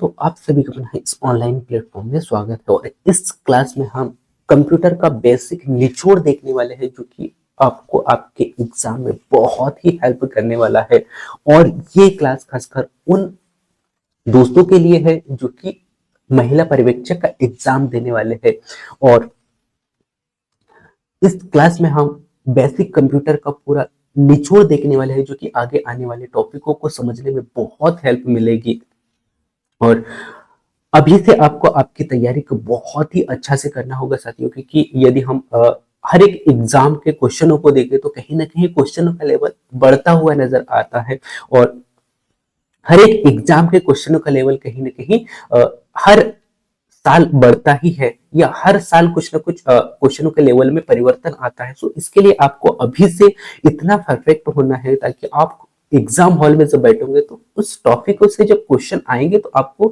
तो आप सभी का अपना इस ऑनलाइन प्लेटफॉर्म में स्वागत है और इस क्लास में हम कंप्यूटर का बेसिक निचोड़ देखने वाले हैं जो कि आपको आपके एग्जाम में बहुत ही हेल्प करने वाला है। और ये क्लास खासकर उन दोस्तों के लिए है जो कि महिला पर्यवेक्षक का एग्जाम देने वाले हैं। और इस क्लास में हम बेसिक कंप्यूटर का पूरा निचोड़ देखने वाले हैं जो कि आगे आने वाले टॉपिकों को समझने में बहुत हेल्प मिलेगी। और अभी से आपको आपकी तैयारी को बहुत ही अच्छा से करना होगा साथियों, क्योंकि यदि हम हर एक एग्जाम के क्वेश्चनों को देखें तो कहीं ना कहीं क्वेश्चनों का लेवल बढ़ता हुआ नजर आता है। और हर एक एग्जाम के क्वेश्चनों का लेवल कहीं ना कहीं हर साल बढ़ता ही है, या हर साल कुछ ना कुछ क्वेश्चनों के लेवल में परिवर्तन आता है। सो इसके लिए आपको अभी से इतना परफेक्ट होना है ताकि आप एग्जाम हॉल में जब बैठोगे तो उस टॉपिक से जब क्वेश्चन आएंगे तो आपको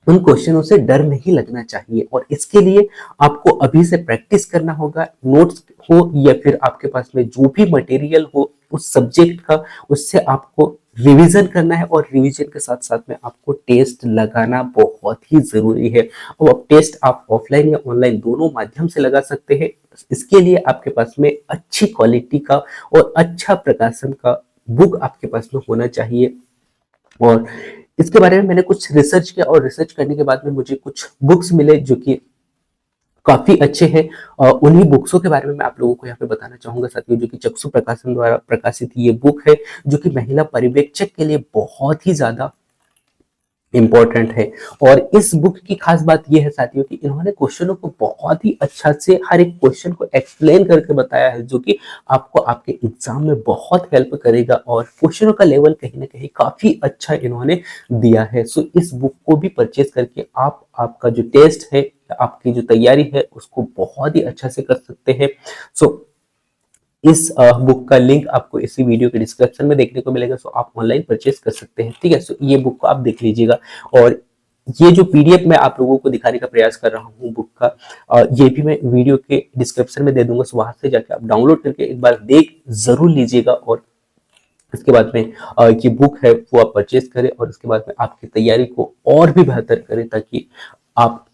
उन क्वेश्चनों से डर नहीं लगना चाहिए। और इसके लिए आपको अभी से प्रैक्टिस करना होगा, नोट्स हो या फिर आपके पास में जो भी मटेरियल हो उस सब्जेक्ट का, उससे आपको रिवीजन करना है। और रिवीजन के साथ साथ में आपको टेस्ट लगाना बहुत ही जरूरी है। अब टेस्ट आप ऑफलाइन या ऑनलाइन दोनों माध्यम से लगा सकते हैं। इसके लिए आपके पास में अच्छी क्वालिटी का और अच्छा प्रकाशन का बुक आपके पास में होना चाहिए। और इसके बारे में मैंने कुछ रिसर्च किया और रिसर्च करने के बाद में मुझे कुछ बुक्स मिले जो कि काफी अच्छे हैं। उन्हीं बुक्सों के बारे में मैं आप लोगों को यहाँ पे बताना चाहूंगा साथियों, जो कि चक्षु प्रकाशन द्वारा प्रकाशित ये बुक है जो कि महिला पर्यवेक्षक के लिए बहुत ही ज्यादा इम्पोर्टेंट है। और इस बुक की खास बात यह है साथियों कि इन्होंने क्वेश्चनों को बहुत ही अच्छा से हर एक क्वेश्चन को एक्सप्लेन करके बताया है जो कि आपको आपके एग्जाम में बहुत हेल्प करेगा। और क्वेश्चनों का लेवल कहीं ना कहीं काफी अच्छा इन्होंने दिया है। सो इस बुक को भी परचेज करके आप आपका जो टेस्ट है, आपकी जो तैयारी है उसको बहुत ही अच्छा से कर सकते हैं। सो इस बुक का लिंक आपको इसी वीडियो के डिस्क्रिप्शन में देखने को मिलेगा। सो आप ऑनलाइन परचेज कर सकते हैं। ठीक है, सो ये बुक को आप देख लीजिएगा। और ये जो पीडीएफ मैं आप लोगों को दिखाने का प्रयास कर रहा हूँ बुक का, ये भी मैं वीडियो के डिस्क्रिप्शन में दे दूंगा। सो वहां से जाके आप डाउनलोड करके एक बार देख जरूर लीजिएगा। और इसके बाद में ये बुक है वो आप परचेज करें और इसके बाद में आपकी तैयारी को और भी बेहतर करें ताकि आप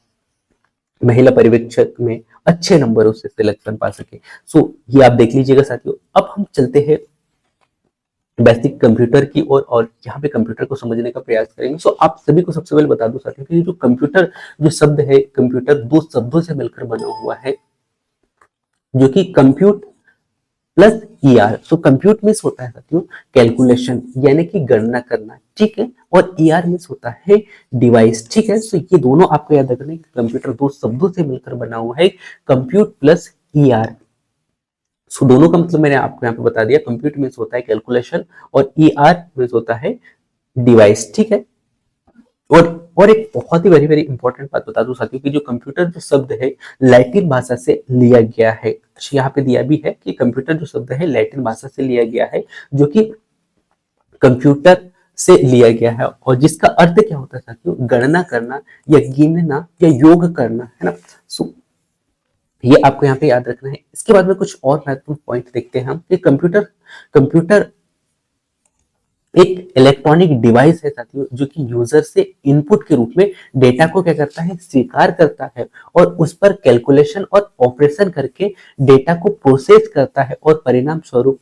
महिला पर्यवेक्षक में अच्छे नंबरों से सिलेक्शन पा सके। सो ये आप देख लीजिएगा साथियों। अब हम चलते हैं बेसिक कंप्यूटर की ओर और यहाँ पे कंप्यूटर को समझने का प्रयास करेंगे। सो आप सभी को सबसे पहले बता दूं साथियों कि जो कंप्यूटर जो शब्द है, कंप्यूटर दो शब्दों से मिलकर बना हुआ है जो कि कंप्यूट प्लस ईआर। सो कंप्यूट मीन्स होता है साथियों कैलकुलेशन यानी कि गणना करना, ठीक है। और ईआर मीन्स होता है डिवाइस, ठीक है। सो ये दोनों आपको याद रखना है कि कंप्यूटर दो शब्दों से मिलकर बना हुआ है, कंप्यूट प्लस ईआर। सो दोनों का मतलब मैंने आपको यहाँ पे बता दिया। कंप्यूट मीन्स होता है कैलकुलेशन और ईआर मीन्स होता है डिवाइस, ठीक है। और एक बहुत ही वेरी वेरी इंपॉर्टेंट बात बता दूं साथियों कि जो कंप्यूटर जो शब्द है लैटिन भाषा से लिया गया है। यहाँ पे दिया भी है कि कंप्यूटर जो शब्द है लैटिन भाषा से लिया गया है जो कि कंप्यूटर से लिया गया है और जिसका अर्थ क्या होता है साथियों, गणना करना या गिनना या योग करना, है ना। सो ये आपको यहाँ पे याद रखना है। इसके बाद में कुछ और महत्वपूर्ण पॉइंट देखते हैं हम कि कंप्यूटर कंप्यूटर एक इलेक्ट्रॉनिक डिवाइस है साथियों जो कि यूजर से इनपुट के रूप में डेटा को क्या करता है, स्वीकार करता है और उस पर कैलकुलेशन और ऑपरेशन करके डेटा को प्रोसेस करता है और परिणाम स्वरूप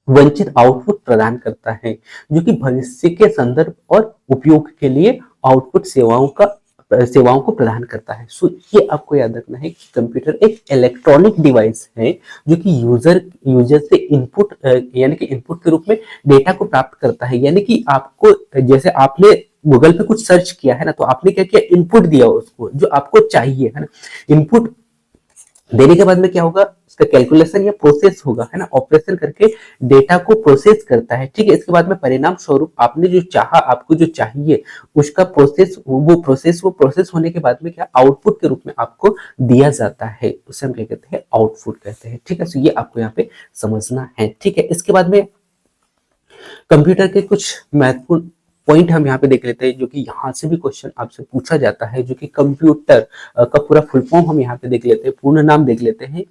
वंचित आउटपुट प्रदान करता है जो कि भविष्य के संदर्भ और उपयोग के लिए आउटपुट सेवाओं को प्रदान करता है। सो ये आपको याद रखना है कि कंप्यूटर एक इलेक्ट्रॉनिक डिवाइस है जो कि यूजर से इनपुट यानी कि इनपुट के रूप में डेटा को प्राप्त करता है। यानी कि आपको जैसे आपने गूगल पे कुछ सर्च किया है ना, तो आपने क्या किया, इनपुट दिया उसको जो आपको चाहिए, है ना। इनपुट देने के बाद में क्या होगा, उसका कैलकुलेशन या प्रोसेस होगा, है ना। ऑपरेशन करके डेटा को प्रोसेस करता है, ठीक है। इसके बाद में परिणाम स्वरूप आपने जो चाहा, आपको जो चाहिए उसका प्रोसेस होने के बाद में क्या आउटपुट के रूप में आपको दिया जाता है, उसे हम क्या कहते हैं, आउटपुट कहते हैं, ठीक है। तो ये आपको यहाँ पे समझना है, ठीक है। इसके बाद में कंप्यूटर के कुछ महत्वपूर्ण पॉइंट हम यहाँ पे देख लेते हैं जो कि यहाँ से भी क्वेश्चन आपसे पूछा जाता है, जो कि कंप्यूटर का पूरा फुल फॉर्म हम यहाँ पे देख लेते हैं, पूर्ण नाम देख लेते हैं।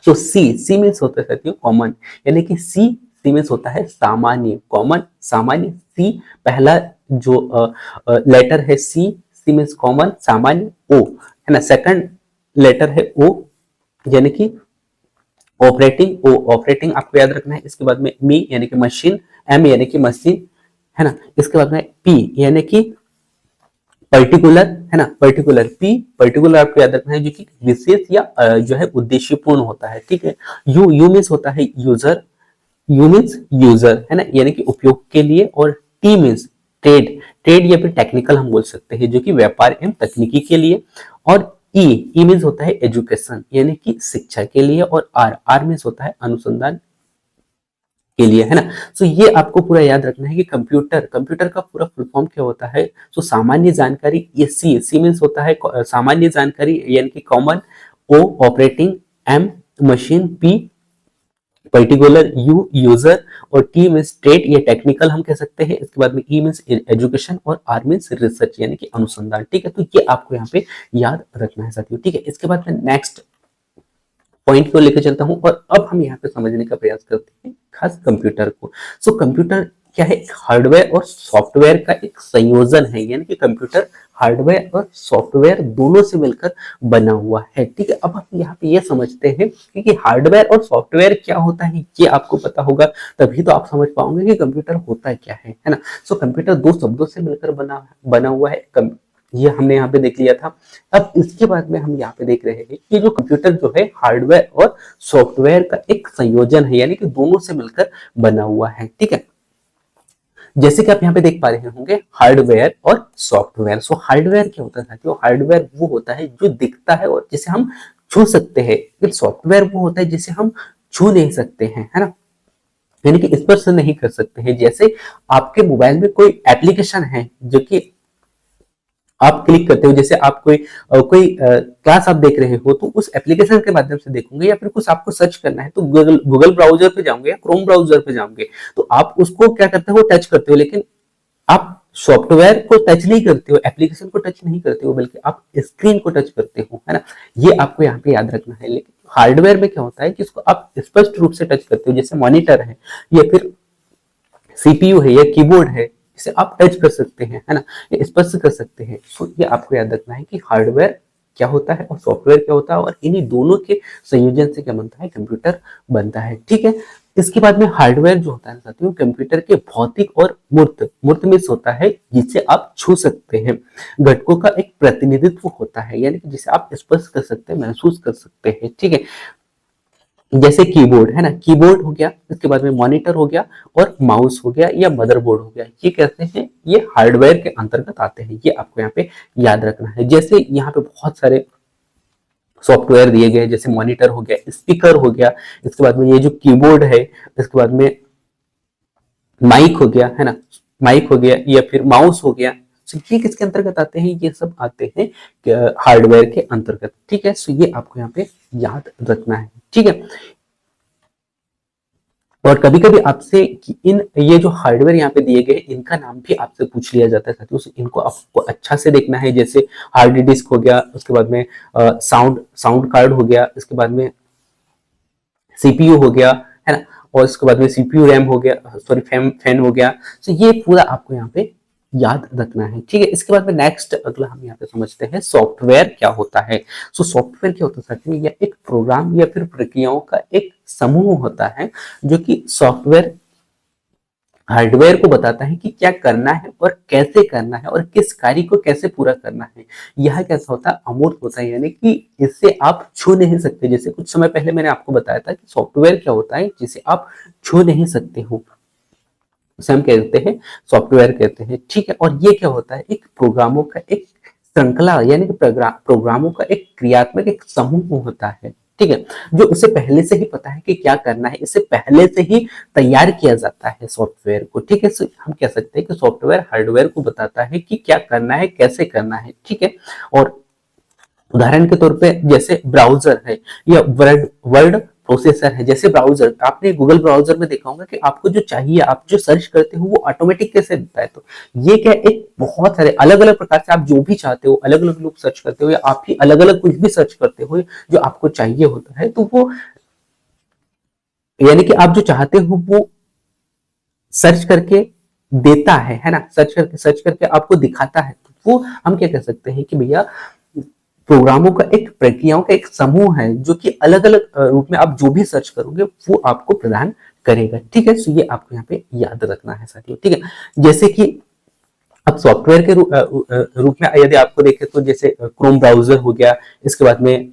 तो सी मीन्स होता है साथियों कॉमन, यानी कि सी मीन्स होता है सामान्य, कॉमन, सामान्य। सी पहला जो लेटर है सी, सी मीन्स कॉमन सामान्य, ओ है ना, सेकंड लेटर है ओ यानी कि ऑपरेटिंग, ओ ऑपरेटिंग आपको याद रखना है। इसके बाद में मी यानी कि मशीन, एम यानी कि मशीन है ना। इसके बाद में पी यानी कि पर्टिकुलर है ना, पर्टिकुलर पी पर्टिकुलर आपको याद रखना है जो कि विशेष या जो है उद्देश्यपूर्ण होता है, ठीक है। यू, यू मीन्स होता है यूजर, यू मीन्स यूजर है ना, यानी कि उपयोग के लिए। और टी मीन्स ट्रेड, ट्रेड या फिर टेक्निकल हम बोल सकते हैं जो कि व्यापार एवं तकनीकी के लिए। और ई, ई मीन्स होता है एजुकेशन यानी कि शिक्षा के लिए। और आर, आर मीन्स होता है अनुसंधान के लिए है ना। सो ये आपको पूरा याद रखना है कि कंप्यूटर, कंप्यूटर का पूरा फुल फॉर्म क्या होता है। सो सामान्य जानकारी, ये सी, सी मीन्स होता है सामान्य जानकारी यानी कि common, O operating, M machine, P particular, U user और टी मीन्स ट्रेड या टेक्निकल हम कह सकते हैं। इसके बाद में ई मीन्स एजुकेशन और आर मीन्स रिसर्च यानी कि अनुसंधान, ठीक है। तो ये आपको यहाँ पे याद रखना है साथियों, ठीक है। इसके बाद में नेक्स्ट पॉइंट को लेकर चलता हूं और अब हम यहाँ पे समझने का प्रयास करते हैं खास कंप्यूटर को। सो कंप्यूटर क्या है, हार्डवेयर और सॉफ्टवेयर का एक संयोजन है, यानी कि कंप्यूटर हार्डवेयर और सॉफ्टवेयर दोनों से मिलकर बना हुआ है, ठीक है। अब हम यहाँ पे ये समझते हैं कि हार्डवेयर और सॉफ्टवेयर क्या होता है, ये आपको पता होगा तभी तो आप समझ पाओगे कि कंप्यूटर होता है क्या है ना। सो कंप्यूटर दो शब्दों से मिलकर बना हुआ है, ये हमने यहाँ पे देख लिया था। अब इसके बाद में हम यहाँ पे देख रहे हैं कि जो कंप्यूटर जो है हार्डवेयर और सॉफ्टवेयर का एक संयोजन है, यानी कि दोनों से मिलकर बना हुआ है, ठीक है। जैसे कि आप यहाँ पे देख पा रहे होंगे हार्डवेयर और सॉफ्टवेयर। सो हार्डवेयर क्या होता है साथियों, हार्डवेयर वो होता है जो दिखता है और जिसे हम छू सकते हैं, लेकिन सॉफ्टवेयर वो होता है जिसे हम छू नहीं सकते हैं, है ना, यानी कि स्पर्श नहीं कर सकते हैं। जैसे आपके मोबाइल में कोई एप्लीकेशन है जो कि आप क्लिक करते हो, जैसे आप कोई क्लास आप देख रहे हो तो उस एप्लीकेशन के माध्यम से देखोगे, या फिर कुछ आपको सर्च करना है तो गूगल ब्राउजर पे जाओगे या क्रोम ब्राउजर पे जाओगे, तो आप उसको क्या करते हो, टच करते हो। लेकिन आप सॉफ्टवेयर को टच नहीं करते हो, एप्लीकेशन को टच नहीं करते हो, बल्कि आप स्क्रीन को टच करते हो, है ना। ये आपको यहाँ पे याद रखना है। लेकिन हार्डवेयर में क्या होता है कि इसको आप स्पष्ट रूप से टच करते हो, जैसे मॉनिटर है या फिर सीपीयू है या कीबोर्ड है, इसे आप टच कर सकते हैं, है ना, ये स्पर्श कर सकते हैं। सो ये आपको याद रखना है कि हार्डवेयर क्या होता है और सॉफ्टवेयर क्या होता है, और इन्हीं दोनों के संयोजन से क्या बनता है, कंप्यूटर बनता है, ठीक है। इसके बाद में हार्डवेयर जो होता है साथियों, कंप्यूटर के भौतिक और मूर्त, मूर्त मीन्स होता है जिसे आप छू सकते हैं, घटकों का एक प्रतिनिधित्व होता है, यानी कि जिसे आप स्पर्श कर सकते हैं, महसूस कर सकते हैं, ठीक है। जैसे कीबोर्ड है ना, कीबोर्ड हो गया, इसके बाद में मॉनिटर हो गया और माउस हो गया या मदरबोर्ड हो गया, ये कहते हैं, ये हार्डवेयर के अंतर्गत आते हैं। ये आपको यहाँ पे याद रखना है। जैसे यहाँ पे बहुत सारे सॉफ्टवेयर दिए गए, जैसे मॉनिटर हो गया, स्पीकर हो गया, इसके बाद में ये जो कीबोर्ड है, इसके बाद में माइक हो गया, है ना, माइक हो गया या फिर माउस हो गया। सो ये किसके अंतर्गत आते हैं, ये सब आते हैं हार्डवेयर के अंतर्गत, ठीक है। सो ये आपको यहाँ पे याद रखना है, ठीक है। और कभी कभी आपसे इन ये जो हार्डवेयर यहाँ पे दिए गए इनका नाम भी आपसे पूछ लिया जाता है साथियों, इनको आपको अच्छा से देखना है। जैसे हार्ड डिस्क हो गया, उसके बाद में साउंड साउंड कार्ड हो गया, इसके बाद में सीपीयू हो गया, है ना, और इसके बाद में सीपीयू रैम हो गया, सॉरी फैन हो गया। तो ये पूरा आपको यहाँ पे याद रखना है, ठीक है। इसके बाद में नेक्स्ट अगला हम यहाँ पे समझते हैं सॉफ्टवेयर क्या होता है। सो सॉफ्टवेयर क्या होता है, यह एक प्रोग्राम या फिर प्रक्रियाओं का एक समूह होता है जो कि सॉफ्टवेयर हार्डवेयर को बताता है कि क्या करना है और कैसे करना है और किस कार्य को कैसे पूरा करना है। यह कैसा होता है, अमूर्त होता है, यानी कि इससे आप छू नहीं सकते। जैसे कुछ समय पहले मैंने आपको बताया था कि सॉफ्टवेयर क्या होता है जिसे आप छू नहीं सकते हो, उसे हम कहते हैं सॉफ्टवेयर कहते हैं, ठीक है। और ये क्या होता है, एक प्रोग्रामों का एक श्रृंखला, यानी कि प्रोग्रामों का एक क्रियात्मक एक समूह होता है, ठीक है, जो उसे पहले से ही पता है कि क्या करना है, इसे पहले से ही तैयार किया जाता है सॉफ्टवेयर को, ठीक है। सो हम कह सकते हैं कि सॉफ्टवेयर हार्डवेयर को बताता है कि क्या करना है, कैसे करना है, ठीक है। और उदाहरण के तौर पे जैसे ब्राउजर है या वर्ड वर्ड प्रोसेसर है। जैसे ब्राउजर, आपने गूगल ब्राउजर में देखा होगा कि आपको जो चाहिए, आप जो सर्च करते हो वो ऑटोमेटिक कैसे देता है। तो ये क्या, एक बहुत सारे अलग अलग प्रकार से आप जो भी चाहते हो, अलग अलग लोग सर्च करते हो या आप ही अलग अलग कुछ भी सर्च करते हो जो आपको चाहिए होता है, तो वो यानी कि आप जो चाहते हो वो सर्च करके देता है ना, सर्च करके आपको दिखाता है, तो वो हम क्या कह सकते हैं कि भैया प्रोग्रामों का एक, प्रक्रियाओं का एक समूह है जो कि अलग अलग रूप में आप जो भी सर्च करोगे वो आपको प्रदान करेगा। ठीक है, तो ये आपको यहाँ पे याद रखना है साथियों। ठीक है, जैसे कि अब सॉफ्टवेयर के रूप में यदि आपको देखें तो जैसे क्रोम ब्राउजर हो गया, इसके बाद में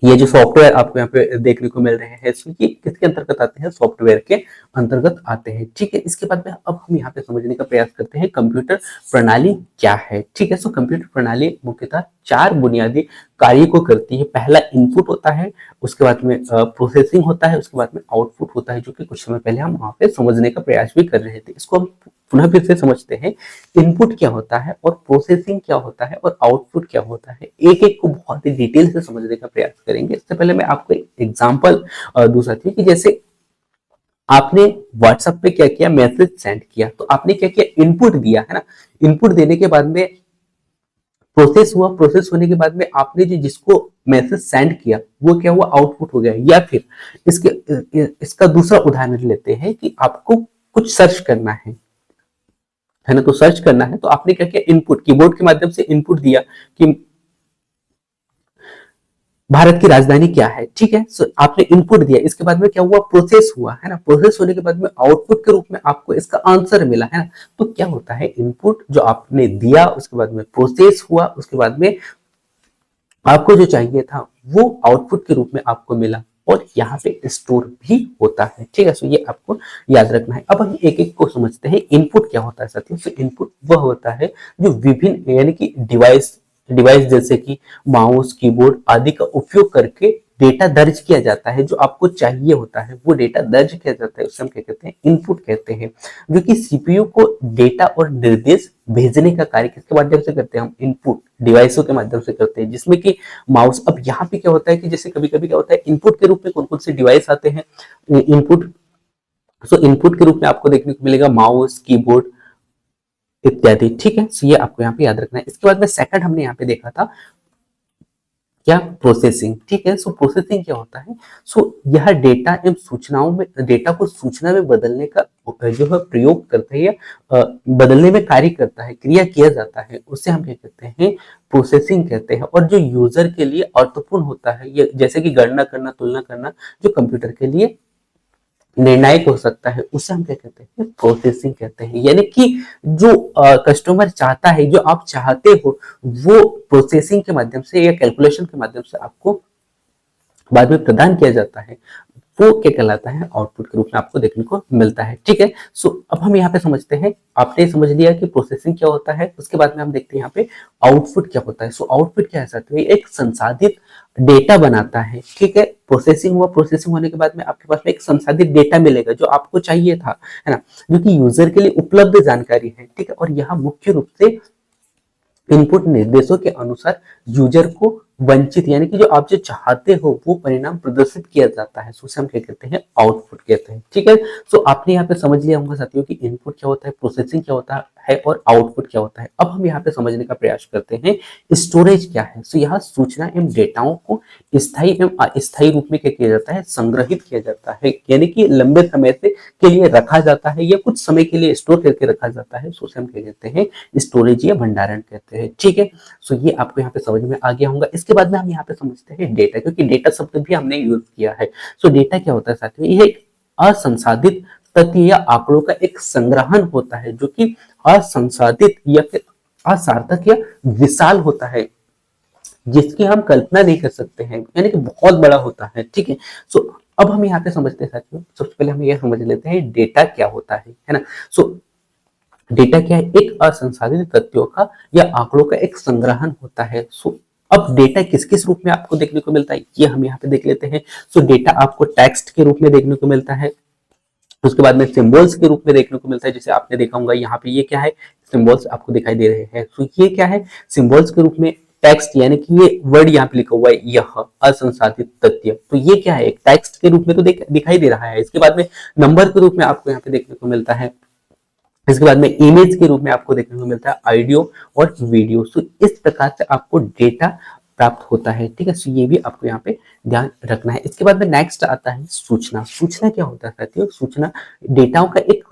ये जो सॉफ्टवेयर आपको यहाँ पे देखने को मिल रहे हैं, ये किसके अंतर्गत आते हैं, सॉफ्टवेयर के अंतर्गत आते हैं। ठीक है, इसके बाद में अब हम यहाँ पे समझने का प्रयास करते हैं कंप्यूटर प्रणाली क्या है। ठीक है, सो कंप्यूटर प्रणाली मुख्यतः 4 बुनियादी कार्य को करती है। पहला इनपुट होता है, उसके बाद में प्रोसेसिंग होता है, उसके बाद में आउटपुट होता है, जो कि कुछ समय पहले हम वहां पे समझने का प्रयास भी कर रहे थे। इसको हम पुनः फिर से समझते हैं, इनपुट क्या होता है और प्रोसेसिंग क्या होता है और आउटपुट क्या होता है, एक एक को बहुत ही डिटेल से समझने का प्रयास करेंगे। इससे पहले मैं आपको एक एग्जांपल दूसरा थी कि जैसे आपने व्हाट्सएप पे क्या किया, मैसेज सेंड किया, तो आपने क्या किया, इनपुट दिया है ना, इनपुट देने के बाद में प्रोसेस हुआ, प्रोसेस होने के बाद में आपने जो जिसको मैसेज सेंड किया वो क्या हुआ, आउटपुट हो गया। या फिर इसका दूसरा उदाहरण लेते हैं कि आपको कुछ सर्च करना है ना, तो सर्च करना है तो आपने क्या किया, इनपुट कीबोर्ड के माध्यम से इनपुट दिया कि भारत की राजधानी क्या है। ठीक है, सो आपने इनपुट दिया, इसके बाद में क्या हुआ, प्रोसेस हुआ है ना, प्रोसेस होने के बाद में आउटपुट के रूप में आपको इसका आंसर मिला है ना। तो क्या होता है, इनपुट जो आपने दिया, उसके बाद में प्रोसेस हुआ, उसके बाद में आपको जो चाहिए था वो आउटपुट के रूप में आपको मिला, और यहाँ पे स्टोर भी होता है। ठीक है, सो ये आपको याद रखना है। अब हम एक एक को समझते हैं। इनपुट क्या होता है साथियों, तो इनपुट वह होता है जो विभिन्न यानी कि डिवाइस डिवाइस जैसे कि माउस, कीबोर्ड आदि का उपयोग करके डेटा दर्ज किया जाता है, जो आपको चाहिए होता है वो डेटा दर्ज किया जाता है, उसे हम क्या कहते हैं, इनपुट कहते हैं। जो कि सीपीयू को डेटा और निर्देश भेजने का कार्य किसके माध्यम से करते हैं, हम इनपुट डिवाइसों के माध्यम से करते हैं, जिसमें कि माउस। अब यहाँ पे क्या होता है कि जैसे कभी कभी क्या होता है, इनपुट के रूप में कौन कौन से डिवाइस आते हैं, इनपुट, सो इनपुट के रूप में आपको देखने को मिलेगा माउस, कीबोर्ड इत्यादि। ठीक है, सो ये आपको यहाँ पे याद रखना है। इसके बाद में सेकंड हमने यहाँ पे देखा था क्या, प्रोसेसिंग। ठीक है, सो प्रोसेसिंग क्या होता है, सो यह डेटा एवं सूचनाओं में, डेटा को सूचना में बदलने का जो है प्रयोग करते हैं, या बदलने में कार्य करता है, क्रिया किया जाता है, उससे हम क्या कहते हैं, प्रोसेसिंग कहते हैं। और जो यूजर के लिए अर्थपूर्ण होता है, ये जैसे कि गणना करना, तुलना करना, जो कंप्यूटर के लिए निर्णायक हो सकता है, उसे हम क्या कहते हैं, प्रोसेसिंग कहते हैं। यानी कि जो कस्टमर चाहता है, जो आप चाहते हो, वो प्रोसेसिंग के माध्यम से या कैलकुलेशन के माध्यम से आपको बाद में प्रदान किया जाता है, वो क्या कहलाता है, आउटपुट के रूप में आपको देखने को मिलता है। ठीक है, सो अब हम यहाँ पे समझते हैं, आपने समझ लिया कि प्रोसेसिंग क्या होता है, उसके बाद में हम देखते हैं यहाँ पे आउटपुट क्या होता है। सो आउटपुट क्या है साथियों, एक संसाधित डेटा बनाता है। ठीक है, प्रोसेसिंग हुआ, प्रोसेसिंग होने के बाद में आपके पास में एक संसाधित डेटा मिलेगा जो आपको चाहिए था, है ना, जो कि यूजर के लिए उपलब्ध जानकारी है। ठीक है, और यहाँ मुख्य रूप से इनपुट निर्देशों के अनुसार यूजर को वंचित यानी कि जो आप जो चाहते हो वो परिणाम प्रदर्शित किया जाता है, उसे हम क्या कहते हैं, आउटपुट कहते हैं। ठीक है, सो आपने यहाँ पे समझ लिया होगा साथियों कि इनपुट क्या होता है, प्रोसेसिंग क्या होता है और आउटपुट क्या होता है। अब हम यहाँ पे समझने का प्रयास करते हैं स्टोरेज क्या है। सो यहाँ सूचना एवं डेटाओं को स्थायी एवं अस्थायी रूप में क्या किया जाता है, संग्रहित किया जाता है, यानी कि लंबे समय से के लिए रखा जाता है या कुछ समय के लिए स्टोर करके रखा जाता है, उसे हम क्या कहते हैं, स्टोरेज या भंडारण कहते हैं। ठीक है, सो ये आपको यहाँ पे समझ में आ गया होगा। इसके बाद में हम यहाँ पे समझते हैं डेटा, क्योंकि डेटा शब्द भी हमने यूज किया है। सो डेटा क्या होता है साथियों, ये एक असंसाधित तथ्य या आंकड़ों का एक संग्रहण होता है, जो कि असंसाधित या फिर असार्थक या विशाल होता है, जिसकी हम कल्पना नहीं कर सकते हैं, यानी कि बहुत बड़ा होता है। ठीक है, सो अब हम यहाँ पे समझते हैं साथियों, सबसे पहले हम ये समझ लेते हैं डेटा क्या होता है ना। सो डेटा क्या है, एक असंसाधित तथ्यों का या आंकड़ों का एक संग्रहण होता है। सो अब डेटा किस किस रूप में आपको देखने को मिलता है, ये हम यहाँ पे देख लेते हैं। सो डेटा आपको टेक्स्ट के रूप में देखने को मिलता है, उसके बाद में सिंबल्स के रूप में देखने को मिलता है, जैसे आपने देखा होगा यहाँ पे ये क्या है, सिंबल्स आपको दिखाई दे रहे हैं। तो ये क्या है, सिंबल्स के रूप में टेक्स्ट, यानी कि ये वर्ड यहाँ पे लिखा हुआ है, यह असंसाधित तथ्य, तो ये क्या है, एक टेक्स्ट के रूप में तो दिखाई दे रहा है। इसके बाद में नंबर के रूप में आपको यहाँ पे देखने को मिलता है। इसके बाद में इमेज के रूप में आपको देखने को मिलता है ऑडियो और वीडियो। सो इस प्रकार से आपको डेटा प्राप्त होता है। ठीक है, सो ये भी आपको यहाँ पे ध्यान रखना है। इसके बाद में नेक्स्ट आता है सूचना। सूचना क्या होता है साथियों, सूचना डेटाओं का एक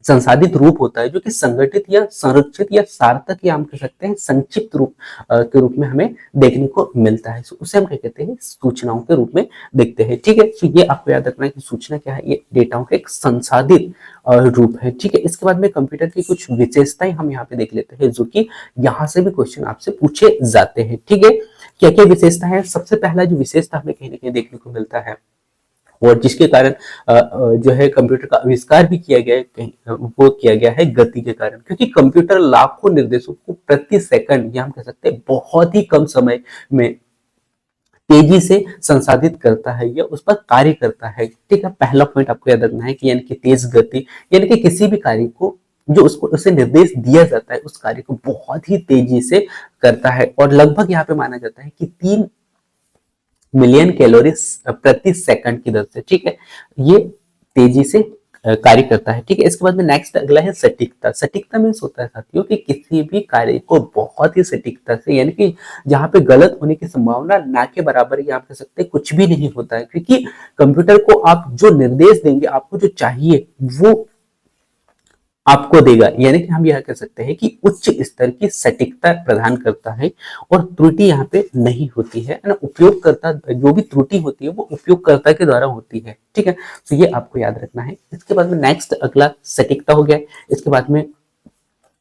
संसाधित रूप होता है जो कि संगठित या संरक्षित या सार्थक या हम कह सकते हैं संक्षिप्त रूप के रूप में हमें देखने को मिलता है। उसे हम क्या कहते हैं, सूचनाओं के रूप में देखते हैं। ठीक है, तो ये आपको याद रखना है कि सूचना क्या है, ये डेटाओं का एक संसाधित रूप है। ठीक है, इसके बाद में कंप्यूटर की कुछ विशेषताएं हम यहाँ पे देख लेते हैं, जो कि यहाँ से भी क्वेश्चन आपसे पूछे जाते हैं। ठीक है, क्या क्या विशेषता है? सबसे पहला जो विशेषता हमें कहीं ना कहीं देखने को मिलता है और जिसके कारण जो है कंप्यूटर का आविष्कार भी किया गया है, वो किया गया है गति के कारण, क्योंकि कंप्यूटर लाखों निर्देशों को प्रति सेकंड या हम कह सकते हैं बहुत ही कम समय में तेजी से संसाधित करता है या उस पर कार्य करता है। ठीक है, पहला पॉइंट आपको याद रखना है कि यानी कि तेज गति, यानी कि किसी भी कार्य को जो उसको उसे निर्देश दिया जाता है उस कार्य को बहुत ही तेजी से करता है और लगभग यहाँ पे माना जाता है कि 3 मिलियन कैलोरीज प्रति सेकंड की दर से, ठीक है, ये तेजी से कार्य करता है। ठीक है, इसके बाद में नेक्स्ट अगला है सटीकता। सटीकता मीन्स होता है साथियों कि किसी भी कार्य को बहुत ही सटीकता से, यानी कि जहां पे गलत होने की संभावना ना के बराबर या आप कह सकते हैं कुछ भी नहीं होता है, क्योंकि कंप्यूटर को आप जो निर्देश देंगे, आपको जो चाहिए वो आपको देगा, यानी कि हम यह कह सकते हैं कि उच्च स्तर की सटीकता प्रदान करता है और त्रुटि यहाँ पे नहीं होती है ना। उपयोगकर्ता जो भी त्रुटि होती है वो उपयोगकर्ता के द्वारा होती है। ठीक है, तो ये आपको याद रखना है। इसके बाद में नेक्स्ट अगला सटीकता हो गया। इसके बाद में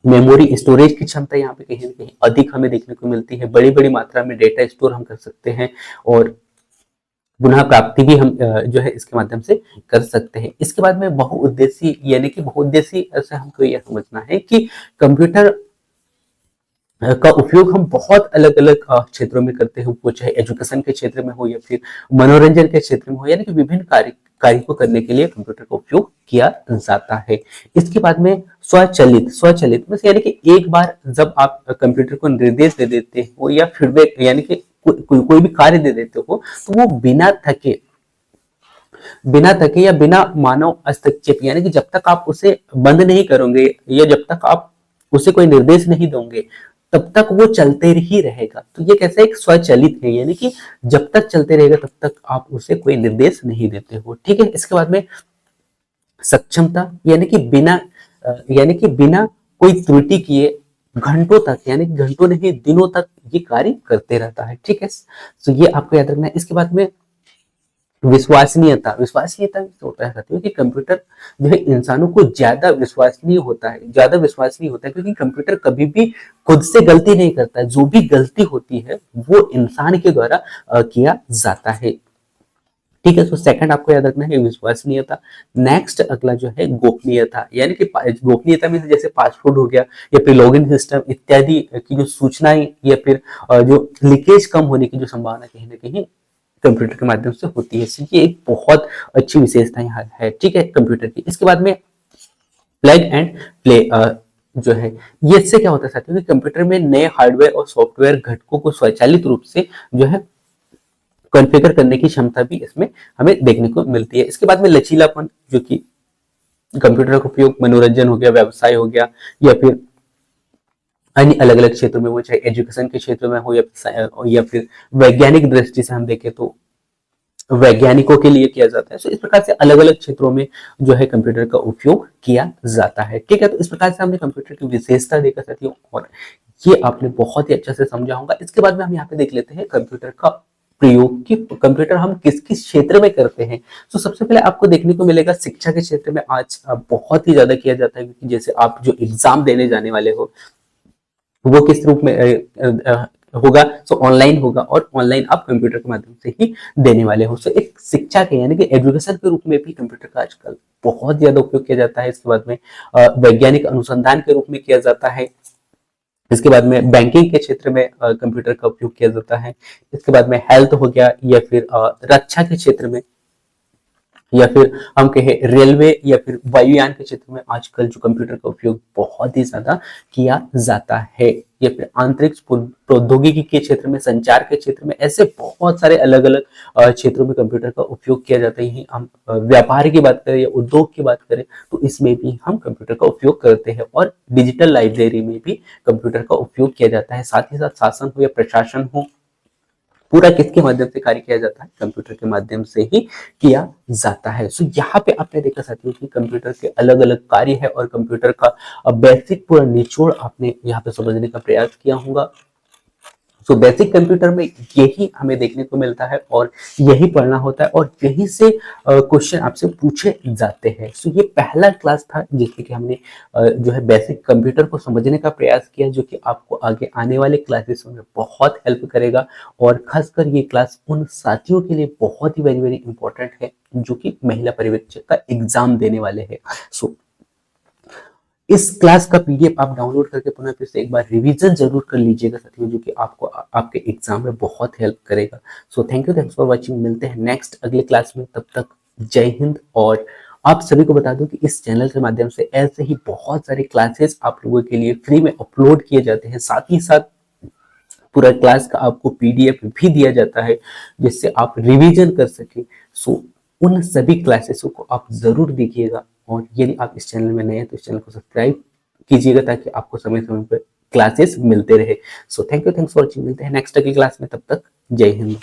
मेमोरी स्टोरेज की क्षमता यहाँ पे कहीं ना कहीं अधिक हमें देखने को मिलती है। बड़ी बड़ी मात्रा में डेटा स्टोर हम कर सकते हैं और पुनः प्राप्ति भी हम जो है इसके माध्यम से कर सकते हैं। इसके बाद में बहुउद्देशीय, यानी कि बहुउद्देशीय से हमको यह समझना है कि कंप्यूटर का उपयोग हम बहुत अलग अलग क्षेत्रों में करते हैं, वो चाहे एजुकेशन के क्षेत्र में हो या फिर मनोरंजन के क्षेत्र में हो, यानी कि विभिन्न कार्य को करने के लिए कंप्यूटर का उपयोग किया जाता है। इसके बाद में स्वचालित, स्वचालित में यानी कि एक बार जब आप कंप्यूटर को निर्देश दे देते हो या फीडबैक, यानी कि कोई भी कार्य दे देते हो तो वो बिना थके या बिना मानव हस्तक्षेप, यानी कि जब तक आप उसे बंद नहीं करोगे या जब तक आप उसे कोई निर्देश नहीं दोगे तब तक वो चलते ही रहेगा। तो ये कैसे एक स्वचालित है, यानी कि जब तक चलते रहेगा तब तक आप उसे कोई निर्देश नहीं देते हो। ठीक है, इसके बाद में सक्षमता, यानी कि बिना कोई त्रुटि किए घंटों तक, यानी घंटों नहीं दिनों तक ये कार्य करते रहता है। ठीक है, तो ये आपको याद रखना है। इसके बाद में विश्वसनीयता, विश्वसनीयता होता है साथियों कि कंप्यूटर जो है इंसानों को ज्यादा विश्वसनीय होता है, क्योंकि कंप्यूटर कभी भी खुद से गलती नहीं करता है। जो भी गलती होती है वो इंसान के द्वारा किया जाता है। ठीक है, तो सेकंड आपको याद रखना है विश्वसनीयता। नेक्स्ट अगला जो है गोपनीयता, यानी कि गोपनीयता में जैसे पासवर्ड हो गया या फिर लॉगिन सिस्टम इत्यादि की जो सूचनाएं या फिर जो लीकेज कम होने की जो संभावना कहीं ना कहीं कंप्यूटर के माध्यम से होती है। ये एक बहुत अच्छी विशेषता यहाँ है। ठीक है, कंप्यूटर की। इसके बाद में प्लग एंड प्ले जो है, ये इससे क्या होता है साथियों कि कंप्यूटर में नए हार्डवेयर और सॉफ्टवेयर घटकों को स्वचालित रूप से जो है कॉन्फ़िगर करने की क्षमता भी इसमें हमें देखने को मिलती है। इसके बाद में लचीलापन, जो कि कंप्यूटर का उपयोग मनोरंजन हो गया, व्यवसाय हो गया या फिर अन्य अलग अलग क्षेत्रों में, वो चाहे एजुकेशन के क्षेत्र में हो या फिर वैज्ञानिक दृष्टि से हम देखें तो वैज्ञानिकों के लिए किया जाता है। तो इस प्रकार से अलग अलग क्षेत्रों में जो है कंप्यूटर का उपयोग किया जाता है। ठीक है, तो इस प्रकार से हमने कंप्यूटर की विशेषता देखा साथियों और ये आपने बहुत ही अच्छे से समझा होगा। इसके बाद में हम यहाँ पे देख लेते हैं कंप्यूटर का प्रयोग कि कंप्यूटर हम किस किस क्षेत्र में करते हैं। तो सबसे पहले आपको देखने को मिलेगा शिक्षा के क्षेत्र में आज बहुत ही ज्यादा किया जाता है, क्योंकि जैसे आप जो एग्जाम देने जाने वाले हो वो किस रूप में होगा, तो ऑनलाइन होगा और ऑनलाइन आप कंप्यूटर के माध्यम से ही देने वाले हो। तो एक शिक्षा के यानी कि एजुकेशन के रूप में भी कंप्यूटर का आजकल बहुत ज्यादा उपयोग किया जाता है। इसके बाद में वैज्ञानिक अनुसंधान के रूप में किया जाता है। इसके बाद में बैंकिंग के क्षेत्र में कंप्यूटर का उपयोग किया जाता है। इसके बाद में हेल्थ हो गया या फिर रक्षा के क्षेत्र में या फिर हम कहें रेलवे या फिर वायुयान के क्षेत्र में आजकल जो कंप्यूटर का उपयोग बहुत ही ज्यादा किया जाता है, या फिर अंतरिक्ष प्रौद्योगिकी के क्षेत्र में, संचार के क्षेत्र में, ऐसे बहुत सारे अलग अलग क्षेत्रों में कंप्यूटर का उपयोग किया जाता है। हम व्यापार की बात करें या उद्योग की बात करें तो इसमें भी हम कंप्यूटर का उपयोग करते हैं और डिजिटल लाइब्रेरी में भी कंप्यूटर का उपयोग किया जाता है। साथ ही साथ शासन हो या प्रशासन हो पूरा किसके माध्यम से कार्य किया जाता है? कंप्यूटर के माध्यम से ही किया जाता है। सो यहाँ पे आपने देखा साथियों कि कंप्यूटर के अलग अलग कार्य है और कंप्यूटर का बेसिक पूरा निचोड़ आपने यहाँ पे समझने का प्रयास किया होगा। सो बेसिक कंप्यूटर में यही हमें देखने को मिलता है और यही पढ़ना होता है और यही से क्वेश्चन आपसे पूछे जाते हैं। सो ये पहला क्लास था जिसमें कि हमने जो है बेसिक कंप्यूटर को समझने का प्रयास किया, जो कि आपको आगे आने वाले क्लासेस में बहुत हेल्प करेगा और खासकर ये क्लास उन साथियों के लिए बहुत ही वेरी वेरी इंपॉर्टेंट है जो कि महिला पर्यवेक्षक का एग्जाम देने वाले हैं। सो इस क्लास का पीडीएफ आप डाउनलोड करके पुनः फिर से एक बार रिवीजन जरूर कर लीजिएगा साथियों, जो कि आपको आपके एग्जाम में बहुत हेल्प करेगा। So thanks for watching. मिलते हैं नेक्स्ट अगले क्लास में, तब तक जय हिंद। और आप सभी को बता दूं कि इस चैनल के माध्यम से ऐसे ही बहुत सारे क्लासेस आप लोगों के लिए फ्री में अपलोड किए जाते हैं, साथ ही साथ पूरा क्लास का आपको पीडीएफ भी दिया जाता है जिससे आप रिवीजन कर सके। सो उन सभी क्लासेसों को आप जरूर देखिएगा और यदि आप इस चैनल में नए हैं तो इस चैनल को सब्सक्राइब कीजिएगा ताकि आपको समय समय पर क्लासेस मिलते रहे। So thanks for watching. मिलते हैं नेक्स्ट अगली क्लास में, तब तक जय हिंद।